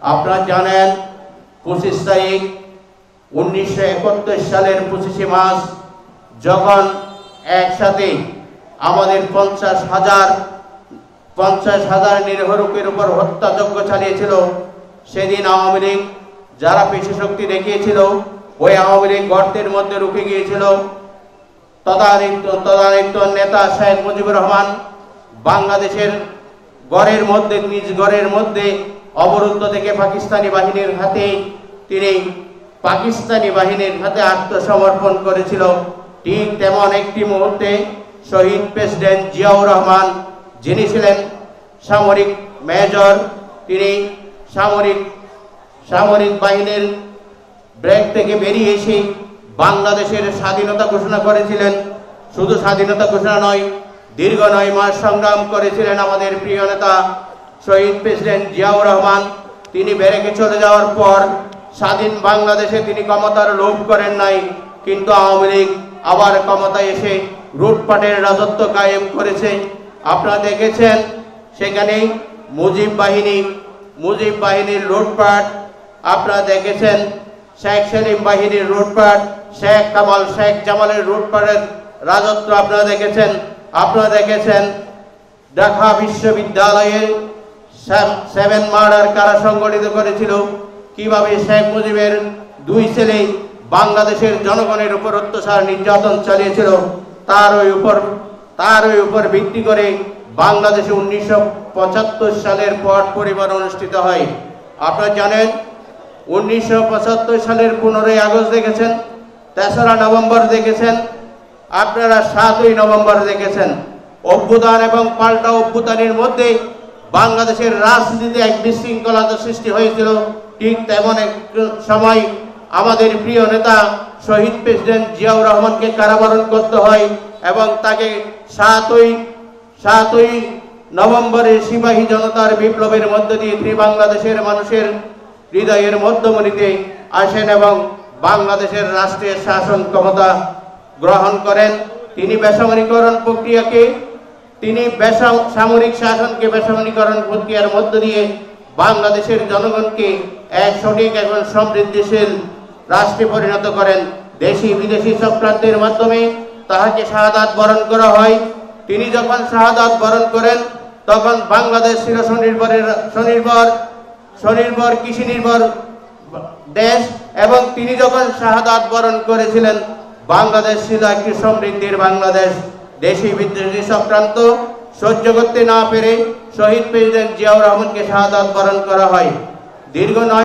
আপনারা জানেন 25 তারিখ 1971 সালের 25 মার্চ যখন একসাথে আমাদের 50,000 নিরীহ লোকের উপর হত্যাযজ্ঞ চালিয়েছিল, সেদিন আওয়ামী লীগ যারা পেশি শক্তি দেখিয়েছিল ওই আওয়ামী লীগ গর্তের মধ্যে রুখে গিয়েছিল। তদানীন্ত নেতা শেখ মুজিবুর রহমান বাংলাদেশের নিজ ঘরের মধ্যে অবরুদ্ধ থেকে পাকিস্তানি বাহিনীর হাতে আত্মসমর্পণ করেছিল। ঠিক তেমন একটি মুহূর্তে শহীদ প্রেসিডেন্ট জিয়াউর রহমান, যিনি ছিলেন সামরিক মেজর, তিনি সামরিক বাহিনীর ব্রেক থেকে বেরিয়ে এসে বাংলাদেশের স্বাধীনতা ঘোষণা করেছিলেন। শুধু স্বাধীনতা ঘোষণা নয়, দীর্ঘ 9 মাস সংগ্রাম করেছিলেন আমাদের প্রিয় নেতা শহীদ প্রেসিডেন্ট জিয়াউর রহমান। তিনি ব্যারেকে চলে যাওয়ার পর স্বাধীন বাংলাদেশে তিনি ক্ষমতার লোভ করেন নাই, কিন্তু আওয়ামী লীগ আবার ক্ষমতায় এসে লুটপাটের রাজত্ব কায়েম করেছে। আপনারা দেখেছেন সেখানে মুজিব বাহিনীর লুটপাট, আপনারা দেখেছেন শেখ সেলিম বাহিনীর লুটপাট, শেখ জামালের লুটপাটের রাজত্ব আপনারা দেখেছেন। ঢাকা বিশ্ববিদ্যালয়ে 7 মার্ডার কারা সংগঠিত করেছিল, কিভাবে শেখ মুজিবের 2 ছেলে বাংলাদেশের জনগণের উপর অত্যাচার নির্যাতন চালিয়েছিল, তার উপর ভিত্তি করে বাংলাদেশে 1975 সালের পট পরিবার অনুষ্ঠিত হয়। আপনারা জানেন 1975 সালের 15ই আগস্ট দেখেছেন, 3রা নভেম্বর দেখেছেন, আপনারা 7ই নভেম্বর দেখেছেন। অভ্যুত্থান এবং পাল্টা অভ্যুত্থানের মধ্যে বাংলাদেশের রাজনীতিতে এক বিশৃঙ্খলতা সৃষ্টি হয়েছিল। ঠিক তেমন এক সময় আমাদের প্রিয় নেতা শহীদ প্রেসিডেন্ট জিয়াউর রহমানকে কারাবরণ করতে হয় এবং তাকে 7ই নভেম্বরে সিপাহী জনতার বিপ্লবের মধ্য দিয়ে তিনি বাংলাদেশের মানুষের হৃদয়ের মধ্যমণিতে আসেন এবং বাংলাদেশের রাষ্ট্রের শাসন ক্ষমতা গ্রহণ করেন। তিনি সামরিক শাসনকে বেসামরিকরণ প্রক্রিয়ার মধ্য দিয়ে বাংলাদেশের জনগণকে এক সঠিক এবং সমৃদ্ধিশীল রাষ্ট্রে পরিণত করেন। দেশি বিদেশি চক্রান্তের মাধ্যমে তাহাকে শাহাদাত বরণ করা হয়। তিনি যখন শাহাদাত বরণ করেন তখন বাংলাদেশ ছিল স্বনির্ভর কৃষি নির্ভর দেশ, এবং তিনি যখন শাহাদাত বরণ করেছিলেন বাংলাদেশ ছিল একটি সমৃদ্ধির বাংলাদেশ। দেশি বিদেশি চক্রান্ত সহ্য করতে না পেরে শহীদ প্রেসিডেন্ট জিয়াউর রহমানকে শাহাদাত বরণ করা হয়। দীর্ঘ